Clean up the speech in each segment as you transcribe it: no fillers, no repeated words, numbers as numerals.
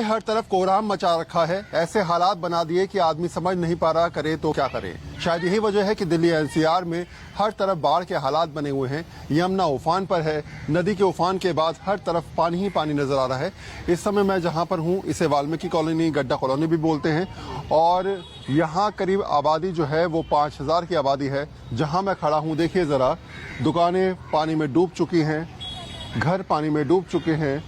हर तरफ कोहराम मचा रखा है। ऐसे हालात बना दिए कि आदमी समझ नहीं पा रहा करे तो क्या करे। शायद यही वजह है कि दिल्ली एनसीआर में हर तरफ बाढ़ के हालात बने हुए हैं। यमुना उफान पर है। नदी के उफान के बाद हर तरफ पानी ही पानी नजर आ रहा है। इस समय मैं जहां पर हूं इसे वाल्मीकि कॉलोनी, गड्ढा कॉलोनी भी बोलते हैं और यहाँ करीब आबादी जो है वो 5000 की आबादी है। जहाँ मैं खड़ा हूँ देखिए जरा, दुकानें पानी में डूब चुकी हैं, घर पानी में डूब चुके हैं।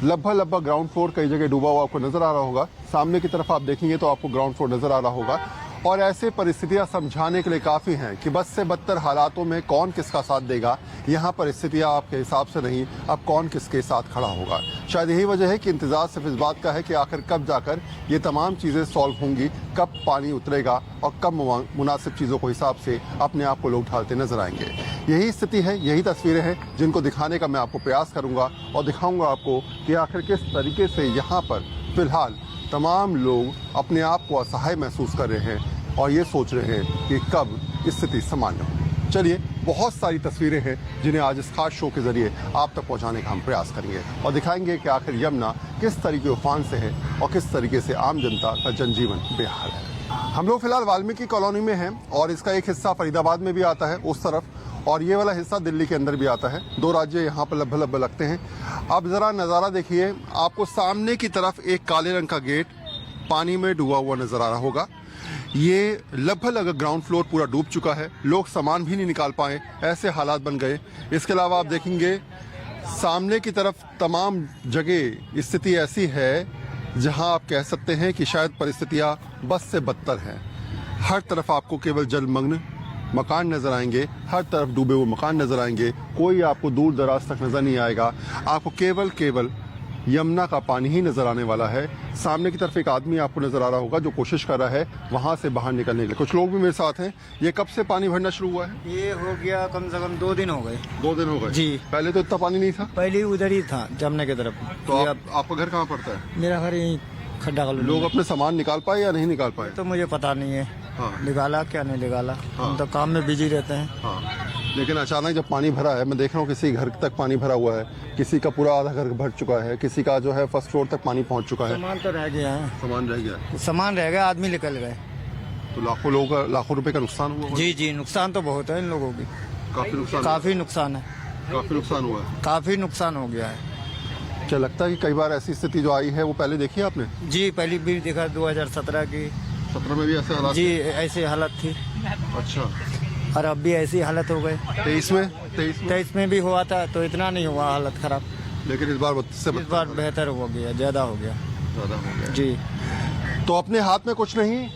लगभग ग्राउंड फ्लोर कई जगह डूबा हुआ आपको नजर आ रहा होगा। सामने की तरफ आप देखेंगे तो आपको ग्राउंड फ्लोर नजर आ रहा होगा। और ऐसे परिस्थितियां समझाने के लिए काफी हैं कि बद से बदतर हालातों में कौन किसका साथ देगा। यहाँ परिस्थितियां आपके हिसाब से नहीं, अब कौन किसके साथ खड़ा होगा। शायद यही वजह है कि इंतजार सिर्फ इस बात का है कि आखिर कब जाकर ये तमाम चीजें सॉल्व होंगी, कब पानी उतरेगा और कब मुनासिब चीजों को हिसाब से अपने आप को लोग ढालते नजर आएंगे। यही स्थिति है, यही तस्वीरें हैं जिनको दिखाने का मैं आपको प्रयास करूंगा और दिखाऊंगा आपको कि आखिर किस तरीके से यहाँ पर फिलहाल तमाम लोग अपने आप को असहाय महसूस कर रहे हैं और ये सोच रहे हैं कि कब स्थिति सामान्य हो। चलिए, बहुत सारी तस्वीरें हैं जिन्हें आज इस खास शो के जरिए आप तक पहुंचाने का हम प्रयास करेंगे और दिखाएंगे कि आखिर यमुना किस तरीके उफान से है और किस तरीके से आम जनता का जनजीवन बेहाल है। हम लोग फिलहाल वाल्मीकि कॉलोनी में हैं और इसका एक हिस्सा फरीदाबाद में भी आता है उस तरफ, और ये वाला हिस्सा दिल्ली के अंदर भी आता है। दो राज्य यहाँ पर लगभग लगते हैं। अब जरा नज़ारा देखिए, आपको सामने की तरफ एक काले रंग का गेट पानी में डूबा हुआ नजर आ रहा होगा। ये लगभग ग्राउंड फ्लोर पूरा डूब चुका है, लोग सामान भी नहीं निकाल पाए, ऐसे हालात बन गए। इसके अलावा आप देखेंगे सामने की तरफ तमाम जगह स्थिति ऐसी है जहां आप कह सकते हैं कि शायद परिस्थितियां बद से बदतर हैं। हर तरफ आपको केवल जलमग्न मकान नजर आएंगे, हर तरफ डूबे हुए मकान नजर आएंगे, कोई आपको दूर दराज तक नजर नहीं आएगा। आपको केवल यमुना का पानी ही नजर आने वाला है। सामने की तरफ एक आदमी आपको नजर आ रहा होगा जो कोशिश कर रहा है वहां से बाहर निकलने के लिए। कुछ लोग भी मेरे साथ हैं। ये कब से पानी भरना शुरू हुआ है? ये हो गया कम से कम 2 दिन हो गए। 2 दिन हो गए जी। पहले तो इतना पानी नहीं था? पहले उधर ही था, जमने की तरफ। तो आपका घर कहाँ पड़ता है? मेरा घर यही खड्डा कॉलोनी। लोग अपने सामान निकाल पाए या नहीं निकाल पाए? तो मुझे पता नहीं है। हाँ। निकाला क्या नहीं निकाला। हाँ। हम तो काम में बिजी रहते हैं। हाँ। लेकिन अचानक जब पानी भरा है, मैं देख रहा हूँ किसी घर तक पानी भरा हुआ है, किसी का पूरा आधा घर भर चुका है, किसी का जो है फर्स्ट फ्लोर तक पानी पहुँच चुका है। सामान तो रह गया है। सामान रह गया है। सामान रह गया, आदमी निकल गए। तो लाखों लोगों का, लाखों रुपए का नुकसान हुआ? जी, नुकसान तो बहुत है इन लोगों की। काफी नुकसान? काफी नुकसान है। काफी नुकसान हुआ है? काफी नुकसान हो गया है। क्या लगता है कि कई बार ऐसी स्थिति जो आई है वो पहले देखी है आपने? जी, पहले भी देखा 2017 की। 17 में भी ऐसे हालात? जी, ऐसी हालत थी। अच्छा। और अब भी ऐसी हालत हो गई। 23 में भी हुआ था तो इतना नहीं हुआ हालत खराब, लेकिन इस बार इस बार बेहतर हो गया, ज्यादा हो गया। जी। तो अपने हाथ में कुछ नहीं,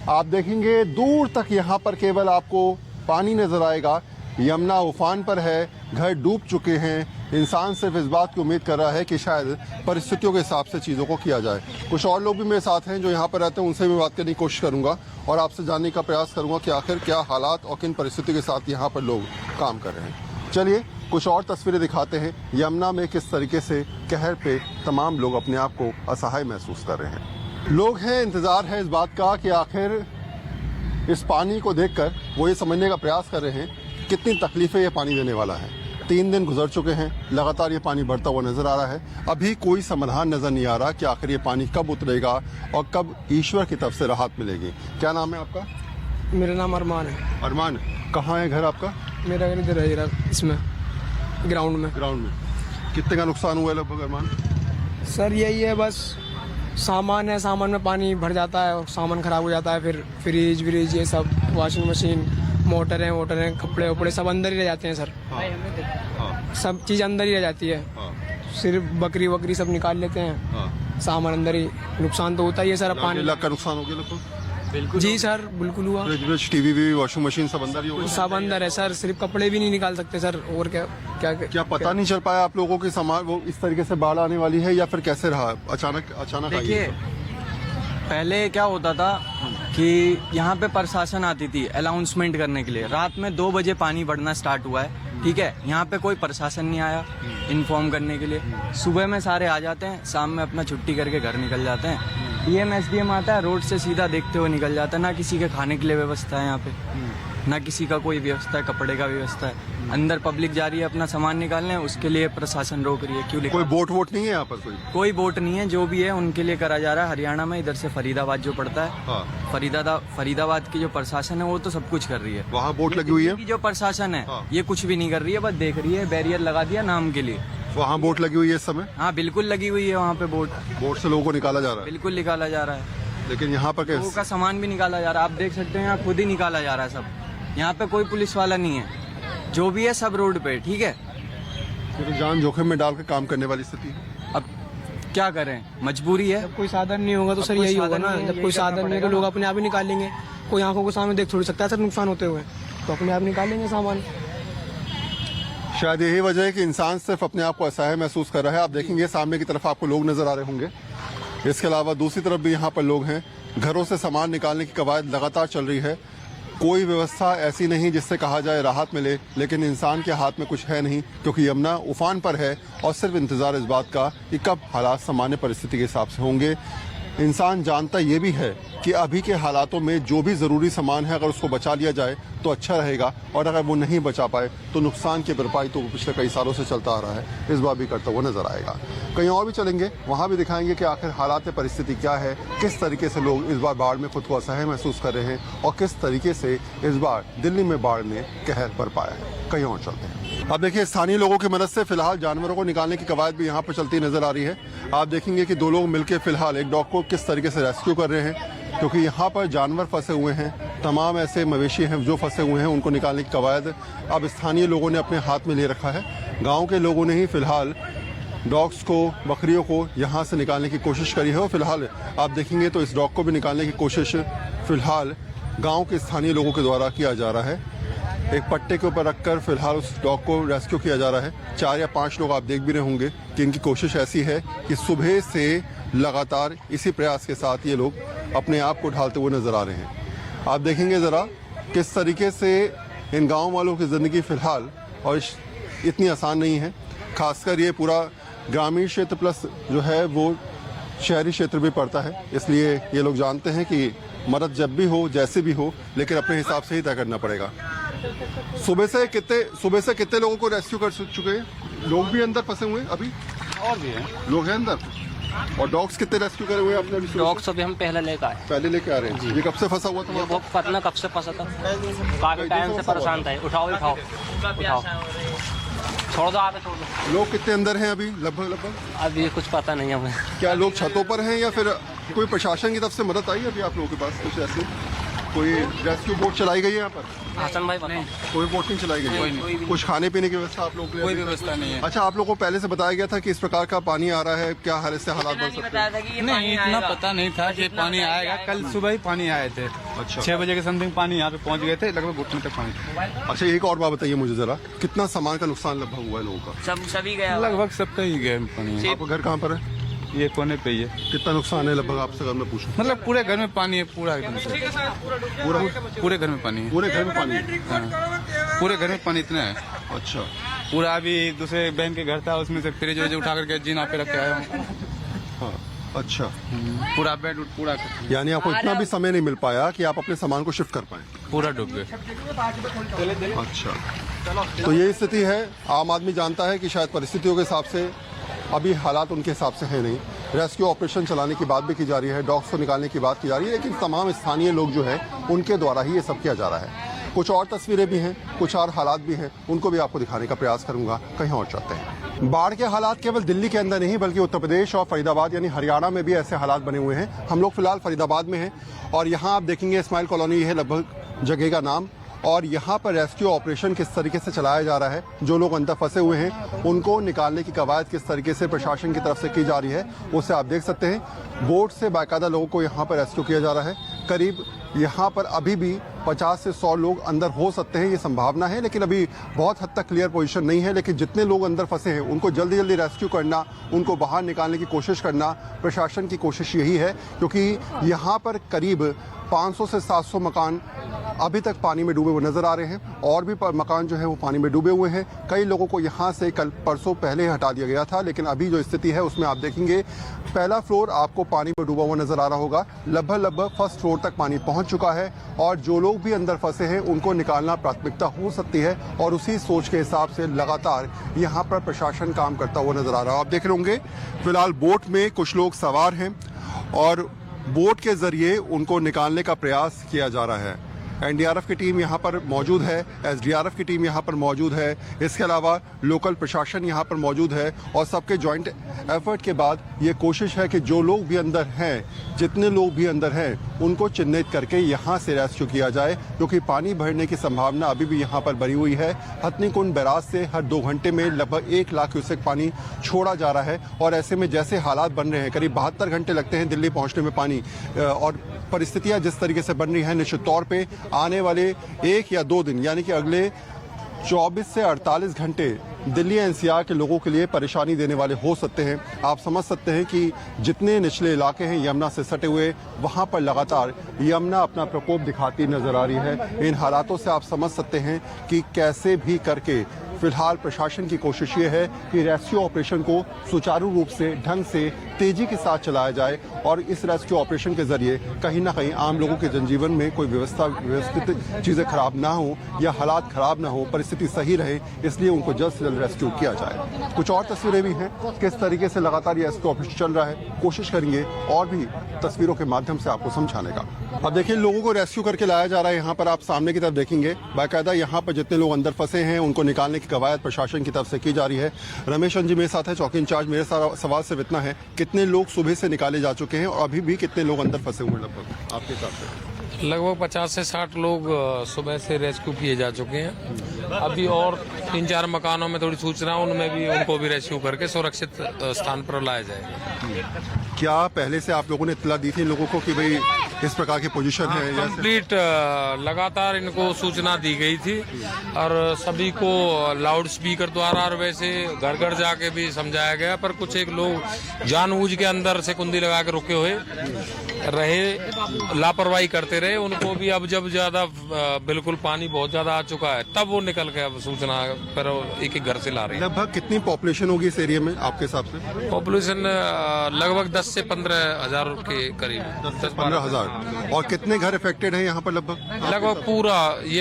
आप देखेंगे दूर तक यहाँ पर केवल आपको पानी नजर आएगा। यमुना उफान पर है, घर डूब चुके हैं। इंसान सिर्फ इस बात की उम्मीद कर रहा है कि शायद परिस्थितियों के हिसाब से चीज़ों को किया जाए। कुछ और लोग भी मेरे साथ हैं जो यहाँ पर रहते हैं, उनसे भी बात करने की कोशिश करूँगा और आपसे जानने का प्रयास करूँगा कि आखिर क्या हालात और किन परिस्थितियों के साथ यहाँ पर लोग काम कर रहे हैं। चलिए, कुछ और तस्वीरें दिखाते हैं यमुना में किस तरीके से कहर पे तमाम लोग अपने आप को असहाय महसूस कर रहे हैं। लोग हैं, इंतज़ार है इस बात का कि आखिर इस पानी को देखकर वो ये समझने का प्रयास कर रहे हैं कितनी तकलीफें ये पानी देने वाला है। 3 दिन गुजर चुके हैं, लगातार ये पानी बढ़ता हुआ नजर आ रहा है। अभी कोई समाधान नजर नहीं आ रहा कि आखिर ये पानी कब उतरेगा और कब ईश्वर की तरफ से राहत मिलेगी। क्या नाम है आपका? मेरा नाम अरमान है। अरमान, कहाँ है घर आपका? मेरा घर इधर है, इसमें ग्राउंड में। ग्राउंड में। कितने का नुकसान हुआ है लगभग अरमान? सर यही है, बस सामान है, सामान में पानी भर जाता है और सामान खराब हो जाता है। फिर फ्रिज व्रिज ये सब, वॉशिंग मशीन, मोटर है, कपड़े वपड़े सब अंदर ही रह जाते हैं सर। हाँ। सब चीज़ अंदर ही रह जाती है। हाँ। सिर्फ बकरी वकरी सब निकाल लेते हैं। हाँ। सामान अंदर ही, नुकसान तो होता ही है सर। अब पानी लाख का नुकसान हो गया लगभग? बिल्कुल जी सर, बिल्कुल हुआ। फ्रिज, टीवी भी, वॉशिंग मशीन सब अंदर ही होगा? सब अंदर है सर, सिर्फ कपड़े भी नहीं निकाल सकते सर। और क्या पता नहीं चल पाया आप लोगों की सामान वो इस तरीके से बाढ़ आने वाली है या फिर कैसे रहा? अचानक देखिए, पहले क्या होता था कि यहाँ पे प्रशासन आती थी अनाउंसमेंट करने के लिए। रात में 2 बजे पानी बढ़ना स्टार्ट हुआ है, ठीक है। यहाँ पे कोई प्रशासन नहीं आया इन्फॉर्म करने के लिए। सुबह में सारे आ जाते हैं, शाम में अपना छुट्टी करके घर निकल जाते हैं। डीएम एसडीएम आता है, रोड से सीधा देखते हुए निकल जाता है, ना किसी के खाने के लिए व्यवस्था है यहाँ पे। ना किसी का कोई व्यवस्था है, कपड़े का व्यवस्था है। अंदर पब्लिक जा रही है अपना सामान निकालने, उसके लिए प्रशासन रोक रही है। क्यों कोई बोट वोट नहीं है यहाँ पर? कोई बोट नहीं है, जो भी है उनके लिए करा जा रहा है। हरियाणा में इधर से फरीदाबाद जो पड़ता है, हाँ। फरीदाबाद की जो प्रशासन है वो तो सब कुछ कर रही है। वहाँ बोट लगी हुई है? की जो प्रशासन है हाँ। ये कुछ भी नहीं कर रही है, बस देख रही है, बैरियर लगा दिया नाम के लिए। वहाँ बोट लगी हुई है इस समय? हाँ बिल्कुल लगी हुई है वहाँ पे बोट से लोगों को निकाला जा रहा है? बिल्कुल निकाला जा रहा है। लेकिन यहाँ पर लोगों का सामान भी निकाला जा रहा है, आप देख सकते हैं यहाँ खुद ही निकाला जा रहा है सब। यहाँ पे कोई पुलिस वाला नहीं है, जो भी है सब रोड पे, ठीक है। तो जान जोखिम में डाल के काम करने वाली स्थिति है। अब क्या करें, मजबूरी है। जब कोई साधन नहीं होगा तो सर यही होगा ना, जब कोई साधन नहीं है तो लोग अपने आप ही निकाल लेंगे। कोई आंखों के सामने देख थोड़ी सकता है सर नुकसान होते हुए, तो अपने आप निकाल लेंगे सामान। शायद यही वजह है कि इंसान सिर्फ अपने आप को असहाय महसूस कर रहा है। आप देखेंगे सामने की तरफ आपको लोग नजर आ रहे होंगे, इसके अलावा दूसरी तरफ भी यहाँ पर लोग हैं। घरों से सामान निकालने की कवायद लगातार चल रही है। कोई व्यवस्था ऐसी नहीं जिससे कहा जाए राहत मिले, लेकिन इंसान के हाथ में कुछ है नहीं, क्योंकि यमुना उफान पर है और सिर्फ इंतजार इस बात का कि कब हालात सामान्य परिस्थिति के हिसाब से होंगे। इंसान जानता ये भी है कि अभी के हालातों में जो भी ज़रूरी सामान है अगर उसको बचा लिया जाए तो अच्छा रहेगा, और अगर वो नहीं बचा पाए तो नुकसान की भरपाई तो पिछले कई सालों से चलता आ रहा है, इस बार भी करता हुआ नजर आएगा। कहीं और भी चलेंगे, वहाँ भी दिखाएंगे कि आखिर हालात परिस्थिति क्या है, किस तरीके से लोग इस बार बाढ़ में खुद को असहाय महसूस कर रहे हैं और किस तरीके से इस बार दिल्ली में बाढ़ ने कहर बरपाया है। कहीं और चलते हैं। अब देखिए स्थानीय लोगों की मदद से फिलहाल जानवरों को निकालने की कवायद भी यहाँ पर चलती नजर आ रही है। आप देखेंगे कि दो लोग मिलकर फिलहाल एक डॉग को किस तरीके से रेस्क्यू कर रहे हैं, क्योंकि यहाँ पर जानवर फंसे हुए हैं। तमाम ऐसे मवेशी हैं जो फंसे हुए हैं, उनको निकालने की कवायद अब स्थानीय लोगों ने अपने हाथ में ले रखा है। गाँव के लोगों ने ही फिलहाल डॉग्स को, बकरियों को यहाँ से निकालने की कोशिश करी है और फिलहाल आप देखेंगे तो इस डॉग को भी निकालने की कोशिश फिलहाल गाँव के स्थानीय लोगों के द्वारा किया जा रहा है। एक पट्टे के ऊपर रखकर फिलहाल उस डॉग को रेस्क्यू किया जा रहा है। 4 या 5 लोग आप देख भी रहे होंगे कि इनकी कोशिश ऐसी है कि सुबह से लगातार इसी प्रयास के साथ ये लोग अपने आप को ढालते हुए नजर आ रहे हैं। आप देखेंगे ज़रा किस तरीके से इन गाँव वालों की ज़िंदगी फ़िलहाल और इतनी आसान नहीं है। खासकर ये पूरा ग्रामीण क्षेत्र प्लस जो है वो शहरी क्षेत्र भी पड़ता है, इसलिए ये लोग जानते हैं कि मदद जब भी हो, जैसे भी हो, लेकिन अपने हिसाब से ही तय करना पड़ेगा। सुबह से कितने लोगों को रेस्क्यू कर चुके हैं? लोग भी अंदर फंसे हुए हैं अभी? और भी हैं लोग हैं अंदर। और डॉग्स कितने रेस्क्यू करे हुए हैं आपने? डॉग्स अभी हम पहले लेकर आए। पहले लेके आ रहे हैं। ये कब से फंसा हुआ था? वो पता कब से फंसा था, काफी टाइम से परेशान था। उठाओ उठाओ उठाओ, छोड़ दो, आगे छोड़ दो। लोग कितने अंदर हैं अभी? लगभग अभी कुछ पता नहीं हमें। क्या लोग छतों पर हैं या फिर कोई प्रशासन की तरफ से मदद आई है अभी आप लोगों के पास? कुछ ऐसे कोई रेस्क्यू बोट चलाई गई है यहाँ पर? हसन भाई बताओ। कोई बोट नहीं चलाई गई है? कुछ खाने पीने की व्यवस्था आप लोगों के लिए? कोई व्यवस्था नहीं है। अच्छा, आप लोगों को पहले से बताया गया था कि इस प्रकार का पानी आ रहा है, क्या हाल से हालात बढ़ सकते हैं? नहीं, इतना पता नहीं था कि पानी आएगा। कल सुबह ही पानी आए थे। अच्छा, 6 बजे के समथिंग पानी यहाँ पे पहुँच गए थे, लगभग घुटने तक पानी था। अच्छा, एक और बात बताइए मुझे जरा, कितना सामान का नुकसान लगभग हुआ है लोगों का? सभी गया। लगभग सबका ही गया पानी। आपका घर कहाँ पर है? ये कोने पे ही है। कितना नुकसान है लगभग आपसे अगर मैं पूछूं? मतलब पूरे घर में पानी है, पूरा एकदम से पूरे घर में पानी है। पूरे घर में पानी है? हाँ, पूरे घर में पानी इतना है। अच्छा, पूरा अभी दूसरे बहन के घर था, उसमें से फ्रिज व्रिज उठा करके जीना पे रख के आया हूँ। हाँ, अच्छा, पूरा बेड पूरा यानी आपको इतना भी समय नहीं मिल पाया कि आप अपने सामान को शिफ्ट कर पाए? पूरा डूब गए। अच्छा, तो ये स्थिति है। आम आदमी जानता है कि शायद परिस्थितियों के हिसाब से अभी हालात उनके हिसाब से है नहीं। रेस्क्यू ऑपरेशन चलाने की बात भी की जा रही है, डॉग्स को निकालने की बात की जा रही है, लेकिन तमाम स्थानीय लोग जो है उनके द्वारा ही ये सब किया जा रहा है। कुछ और तस्वीरें भी हैं, कुछ और हालात भी हैं, उनको भी आपको दिखाने का प्रयास करूंगा। कहीं और चलते हैं। बाढ़ के हालात केवल दिल्ली के अंदर नहीं बल्कि उत्तर प्रदेश और फरीदाबाद यानी हरियाणा में भी ऐसे हालात बने हुए हैं। हम लोग फिलहाल फरीदाबाद में हैं और यहाँ आप देखेंगे इस्माइल कॉलोनी है लगभग जगह का नाम, और यहाँ पर रेस्क्यू ऑपरेशन किस तरीके से चलाया जा रहा है। जो लोग अंदर फंसे हुए हैं उनको निकालने की कवायद किस तरीके से प्रशासन की तरफ से की जा रही है उसे आप देख सकते हैं। बोट से बाकायदा लोगों को यहाँ पर रेस्क्यू किया जा रहा है। करीब यहाँ पर अभी भी 50 से 100 लोग अंदर हो सकते हैं, ये संभावना है, लेकिन अभी बहुत हद तक क्लियर पोजीशन नहीं है। लेकिन जितने लोग अंदर फंसे हैं उनको जल्दी जल्दी रेस्क्यू करना, उनको बाहर निकालने की कोशिश करना प्रशासन की कोशिश यही है, क्योंकि यहाँ पर करीब 500 से 700 मकान अभी तक पानी में डूबे हुए नजर आ रहे हैं और भी मकान जो है वो पानी में डूबे हुए हैं। कई लोगों को यहाँ से कल परसों पहले ही हटा दिया गया था, लेकिन अभी जो स्थिति है उसमें आप देखेंगे पहला फ्लोर आपको पानी में डूबा हुआ नजर आ रहा होगा। लगभग फर्स्ट फ्लोर तक पानी पहुंच चुका है और जो लोग भी अंदर फंसे हैं उनको निकालना प्राथमिकता हो सकती है और उसी सोच के हिसाब से लगातार यहाँ पर प्रशासन काम करता हुआ नजर आ रहा है। आप देख रहे होंगे फिलहाल बोट में कुछ लोग सवार हैं और बोट के जरिए उनको निकालने का प्रयास किया जा रहा है। एनडीआरएफ की टीम यहाँ पर मौजूद है, एसडीआरएफ की टीम यहाँ पर मौजूद है, इसके अलावा लोकल प्रशासन यहाँ पर मौजूद है और सबके जॉइंट एफर्ट के बाद ये कोशिश है कि जो लोग भी अंदर हैं, जितने लोग भी अंदर हैं उनको चिन्हित करके यहाँ से रेस्क्यू किया जाए, क्योंकि पानी बढ़ने की संभावना अभी भी यहाँ पर बनी हुई है। हथनीकुंड बैराज से हर 2 घंटे में लगभग 1 लाख क्यूसेक पानी छोड़ा जा रहा है और ऐसे में जैसे हालात बन रहे हैं, करीब 72 घंटे लगते हैं दिल्ली पहुँचने में पानी, और परिस्थितियाँ जिस तरीके से बन रही हैं निश्चित तौर पर आने वाले 1 या 2 दिन यानी कि अगले 24 से 48 घंटे दिल्ली एनसीआर के लोगों के लिए परेशानी देने वाले हो सकते हैं। आप समझ सकते हैं कि जितने निचले इलाके हैं यमुना से सटे हुए, वहां पर लगातार यमुना अपना प्रकोप दिखाती नजर आ रही है। इन हालातों से आप समझ सकते हैं कि कैसे भी करके फिलहाल प्रशासन की कोशिश ये है कि रेस्क्यू ऑपरेशन को सुचारू रूप से, ढंग से, तेजी के साथ चलाया जाए और इस रेस्क्यू ऑपरेशन के जरिए कहीं ना कहीं आम लोगों के जनजीवन में कोई व्यवस्थित चीजें खराब ना हो या हालात खराब ना हो, परिस्थिति सही रहे, इसलिए उनको जल्द से जल्द रेस्क्यू किया जाए। कुछ और तस्वीरें भी हैं किस तरीके से लगातार ये रेस्क्यू ऑपरेशन चल रहा है, कोशिश करेंगे और भी तस्वीरों के माध्यम से आपको समझाने का। अब देखिए लोगों को रेस्क्यू करके लाया जा रहा है। यहाँ पर आप सामने की तरफ देखेंगे बाकायदा यहाँ पर जितने लोग अंदर फंसे हैं उनको निकालने की कवायद प्रशासन की तरफ से की जा रही है। रमेश जी मेरे साथ है, चौकी इंचार्ज। मेरे सवाल सिर्फ इतना है, कितने लोग सुबह से निकाले जा चुके हैं और अभी भी कितने लोग अंदर फंसे हुए हैं लगभग आपके हिसाब से? लगभग 50 से 60 लोग सुबह से रेस्क्यू किए जा चुके हैं। अभी और 3-4 मकानों में थोड़ी सूचना, उनमें भी उनको भी रेस्क्यू करके सुरक्षित स्थान पर लाया जाएगा। क्या पहले से आप लोगों ने इत्तला दी थी लोगों को कि भाई इस प्रकार की पोजीशन है? कंप्लीट लगातार इनको सूचना दी गई थी और सभी को लाउड स्पीकर द्वारा और वैसे घर घर जाके भी समझाया गया, पर कुछ एक लोग जानबूझ के अंदर से कुंडी लगा के रुके हुए रहे, लापरवाही करते रहे। उनको भी अब जब ज्यादा बिल्कुल पानी बहुत ज्यादा आ चुका है तब वो निकल के अब सूचना पर एक घर से ला रहे हैं। लगभग कितनी पॉपुलेशन होगी इस एरिया में आपके हिसाब से? पॉपुलेशन लगभग 10 से 15 हजार के करीब। 10 से 15 हजार। और कितने घर इफेक्टेड हैं यहाँ पर? लगभग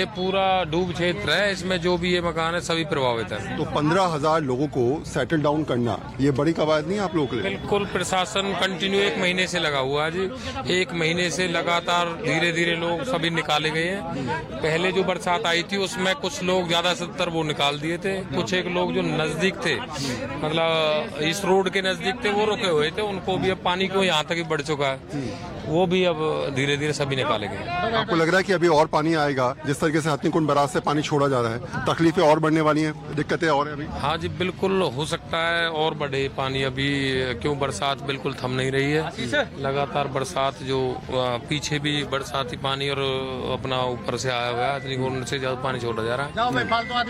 पूरा डूब क्षेत्र है, इसमें जो भी ये मकान है सभी प्रभावित है। तो 15,000 लोगों को सेटल डाउन करना ये बड़ी कवायद नहीं आप लोगों के लिए? बिल्कुल, प्रशासन कंटिन्यू 1 महीने से लगा हुआ है जी। 1 महीने से लगातार धीरे धीरे लोग सभी निकाले गए हैं। पहले जो बरसात आई थी उसमें कुछ लोग ज्यादा 70 वो निकाल दिए थे, कुछ एक लोग जो नजदीक थे, मतलब इस रोड के नजदीक थे, वो रुके हुए थे। उनको भी अब पानी को यहाँ तक ही बढ़ चुका है, वो भी अब धीरे धीरे सभी निकाले गए। आपको लग रहा है कि अभी और पानी आएगा? जिस तरीके से हथनीकुंड बैराज से पानी छोड़ा जा रहा है, तकलीफें और बढ़ने वाली हैं, दिक्कतें और हैं अभी? हाँ जी, बिल्कुल हो सकता है और बढ़े पानी अभी, क्यों बरसात बिल्कुल थम नहीं रही है। लगातार बरसात जो पीछे भी बरसाती पानी और अपना ऊपर से आया हुआ है, हथनीकुंड से ज्यादा पानी छोड़ा जा रहा है,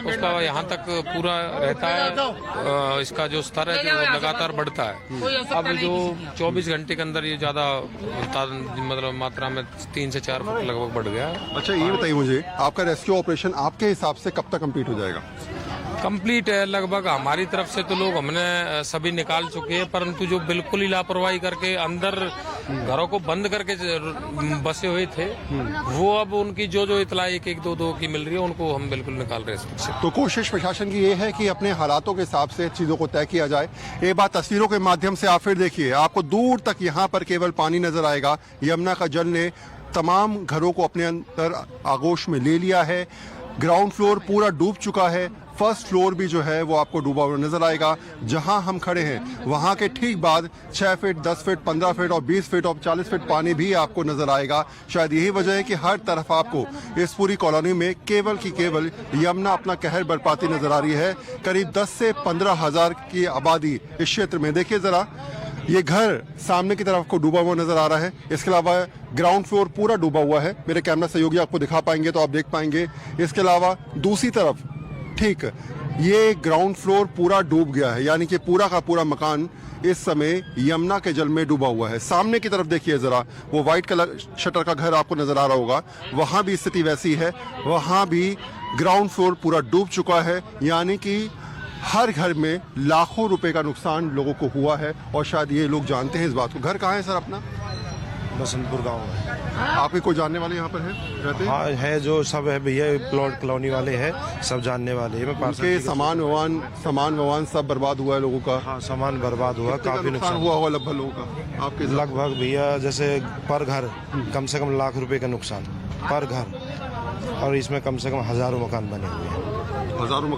उसका यहाँ तक पूरा रहता है। इसका जो स्तर है जो लगातार बढ़ता है। अब जो 24 घंटे के अंदर ये ज्यादा मतलब मात्रा में 3 से 4 फुट लगभग बढ़ गया। अच्छा ये बताइए मुझे, आपका रेस्क्यू ऑपरेशन आपके हिसाब से कब तक कंप्लीट हो जाएगा? कंप्लीट है लगभग। हमारी तरफ से तो लोग हमने सभी निकाल चुके हैं, परंतु जो बिल्कुल ही लापरवाही करके अंदर घरों को बंद करके बसे हुए थे, वो अब उनकी जो इतला 1-1-2-2 की मिल रही है, उनको हम बिल्कुल निकाल रहे हैं। तो कोशिश प्रशासन की ये है कि अपने हालातों के हिसाब से चीजों को तय किया जाए। एक बात तस्वीरों के माध्यम से आप फिर देखिए, आपको दूर तक यहाँ पर केवल पानी नजर आएगा। यमुना का जल ने तमाम घरों को अपने अंदर आगोश में ले लिया है। ग्राउंड फ्लोर पूरा डूब चुका है, फर्स्ट फ्लोर भी जो है वो आपको डूबा हुआ नजर आएगा। जहां हम खड़े हैं वहां के ठीक बाद 6 फीट, 10 फीट, 15 फीट और 20 फीट और 40 फीट पानी भी आपको नजर आएगा। शायद यही वजह है कि हर तरफ आपको इस पूरी कॉलोनी में केवल की केवल यमुना अपना कहर बरपाती नजर आ रही है। करीब 10 से 15 हजार की आबादी इस क्षेत्र में। देखिए जरा, ये घर सामने की तरफ को डूबा हुआ नजर आ रहा है। इसके अलावा ग्राउंड फ्लोर पूरा डूबा हुआ है। मेरे कैमरा सहयोगी आपको दिखा पाएंगे तो आप देख पाएंगे। इसके अलावा दूसरी तरफ ठीक ये ग्राउंड फ्लोर पूरा डूब गया है, यानी कि पूरा का पूरा मकान इस समय यमुना के जल में डूबा हुआ है। सामने की तरफ देखिए जरा, वो व्हाइट कलर शटर का घर आपको नजर आ रहा होगा, वहां भी स्थिति वैसी है, वहां भी ग्राउंड फ्लोर पूरा डूब चुका है, यानी कि हर घर में लाखों रुपए का नुकसान लोगों को हुआ है और शायद ये लोग जानते हैं इस बात को। घर कहाँ है सर अपना? बसंतपुर गांव है। आपके कोई जानने वाले यहाँ पर है, रहते हैं? हाँ है, जो सब है भैया, प्लॉट कॉलोनी वाले हैं, सब जानने वाले हैं। मैं पार्सल उनके सामान ववान सब बर्बाद हुआ है लोगों का। हाँ, सामान बर्बाद हुआ, काफी नुकसान हुआ होगा लगभग लोगों का आपके? लगभग भैया जैसे पर घर कम से कम लाख रुपए का नुकसान पर घर, और इसमें कम से कम हजारों मकान बने हुए हैं। हजारों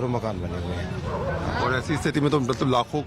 मकान बने हुए हैं, और ऐसी स्थिति में तो मतलब लाखों।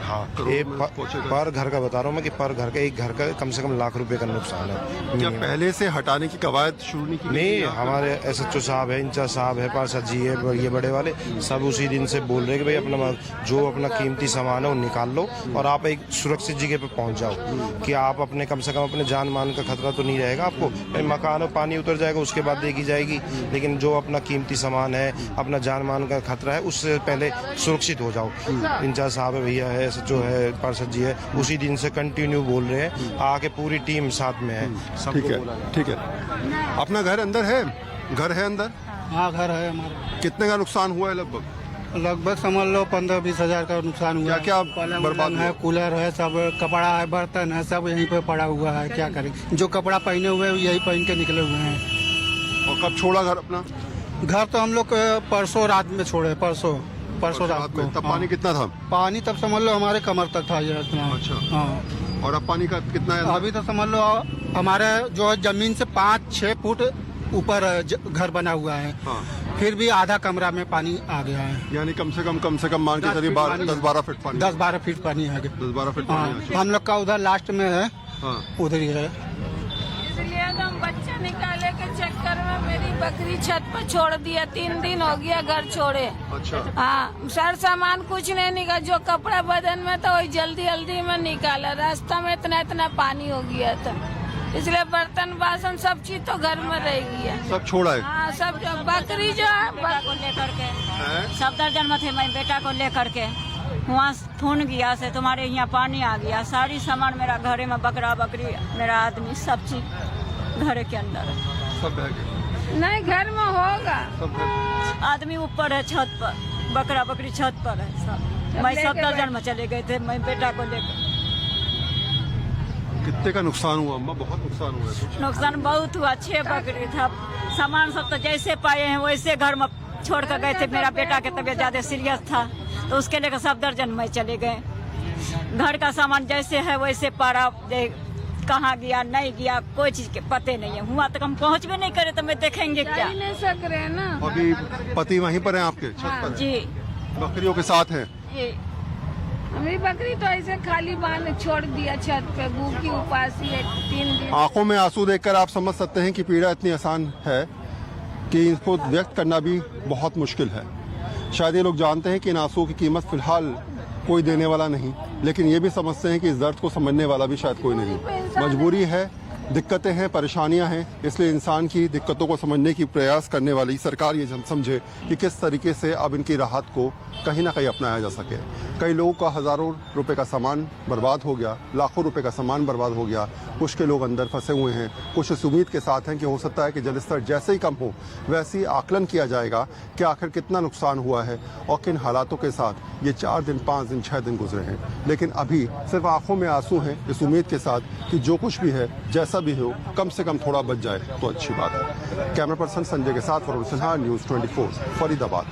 हाँ, पर घर का बता रहा हूँ मैं कि पर घर का, एक घर का कम से कम लाख रुपए का नुकसान है। क्या पहले से हटाने की कवायद शुरू नहीं की? नहीं, हमारे SHO साहब है, इंचार्ज साहब है, पार्षद जी है, ये बड़े वाले सब उसी दिन से बोल रहे हैं कि भाई अपना जो अपना कीमती सामान है वो निकाल लो और आप एक सुरक्षित जगह पे पहुंच जाओ, कि आप अपने कम से कम अपने जान मान का खतरा तो नहीं रहेगा आपको। मकान और पानी उतर जाएगा उसके बाद देखी जाएगी, लेकिन जो अपना कीमती सामान है, अपना जान मान का खतरा है, उससे पहले सुरक्षित हो जाओ। इंचार्ज साहब है, भैया है, SHO है, पार्षद जी है, उसी दिन से कंटिन्यू बोल रहे हैं, आके पूरी टीम साथ में है। ठीक है, ठीक है। अपना घर अंदर है? घर है अंदर? हाँ, घर है हमारा। कितने का नुकसान हुआ है? लगभग समझ लो 15-20 हजार का नुकसान हुआ। क्या बर्बाद है? कूलर है, सब कपड़ा है, बर्तन है, सब यहीं पे पड़ा हुआ है। क्या करें, जो कपड़ा पहने हुए यही पहन के निकले हुए हैं। और कब छोड़ा घर अपना? घर तो हम लोग परसों रात में छोड़े, परसों रात को। तब पानी कितना था? पानी तब समझ लो हमारे कमर तक था ये इतना। अच्छा। हाँ। और अब पानी का कितना है? अभी तो समझ लो हमारे जो है जमीन से 5-6 फुट ऊपर घर बना हुआ है। हाँ। फिर भी आधा कमरा में पानी आ गया है, यानी कम से कम मान के चलिए 10-12 फीट पानी। 10-12 फीट पानी है। 10-12 फीट पानी। हम लोग का उधर लास्ट में है। हाँ। उधर ही है। इसलिए तो हम बच्चा निकाले के चक्कर में मेरी बकरी छत पर छोड़ दिया। 3 दिन हो गया घर छोड़े। अच्छा। हाँ, सर सामान कुछ नहीं निकाला, जो कपड़ा बदन में था वही जल्दी में निकाला। रास्ता में इतना पानी हो गया था, इसलिए बर्तन बासन सब चीज तो घर में रह गया। सब छोड़ा है? हाँ, सब। बकरी जो है को लेकर के सब दर्जन में थे, मैं बेटा को लेकर के वहाँ थून गया से तुम्हारे यहाँ पानी आ गया। सारी सामान मेरा घरे में, बकरा बकरी मेरा आदमी सब चीज घरे के अंदर है। सब बह गए? नहीं, घर में होगा। आदमी ऊपर है छत पर, बकरा बकरी छत पर है सब। मैं सब दर्जन में चले गए थे, मैं बेटा को लेकर। कितने का नुकसान हुआ अम्मा? बहुत नुकसान हुआ है। नुकसान बहुत हुआ। 6 बकरी था, सामान सब तो जैसे पाए हैं वैसे घर में छोड़ कर गए थे। मेरा बेटा की तबीयत ज्यादा सीरियस था तो उसके लेकर सब दर्जन में चले गए। घर का सामान जैसे है वैसे पारा, कहाँ गया नहीं गया कोई चीज के पते नहीं है। हुआ तक हम पहुँच भी नहीं करे तो मैं देखेंगे क्या? नहीं सक रहे ना। अभी पति वहीं पर है आपके छत पर? जी। बकरियों के साथ हैं? मेरी बकरी तो ऐसे खाली बांध छोड़ दिया छत पे, भूखी उपासी है 3 दिन। आंखों में आंसू देखकर आप समझ सकते हैं कि पीड़ा इतनी आसान है कि इनको व्यक्त करना भी बहुत मुश्किल है। शायद ये लोग जानते हैं कि इन आंसुओं की कीमत फिलहाल कोई देने वाला नहीं, लेकिन ये भी समझते हैं कि इस दर्द को समझने वाला भी शायद कोई नहीं। मजबूरी है, दिक्कतें हैं, परेशानियां हैं, इसलिए इंसान की दिक्कतों को समझने की प्रयास करने वाली सरकार ये समझे कि किस तरीके से अब इनकी राहत को कहीं ना कहीं अपनाया जा सके। कई लोगों का हज़ारों रुपए का सामान बर्बाद हो गया, लाखों रुपए का सामान बर्बाद हो गया। कुछ के लोग अंदर फंसे हुए हैं, कुछ इस उम्मीद के साथ हैं कि हो सकता है कि जलस्तर जैसे ही कम हो वैसे ही आकलन किया जाएगा कि आखिर कितना नुकसान हुआ है और किन हालातों के साथ ये 4 दिन, 5 दिन, 6 दिन गुजरे हैं। लेकिन अभी सिर्फ आंखों में आंसू हैं इस उम्मीद के साथ कि जो कुछ भी है, जैसा भी हो, कम से कम थोड़ा बच जाए तो अच्छी बात है। कैमरा पर्सन संजय के साथ वरुण सिन्हा, न्यूज़ 24, फरीदाबाद।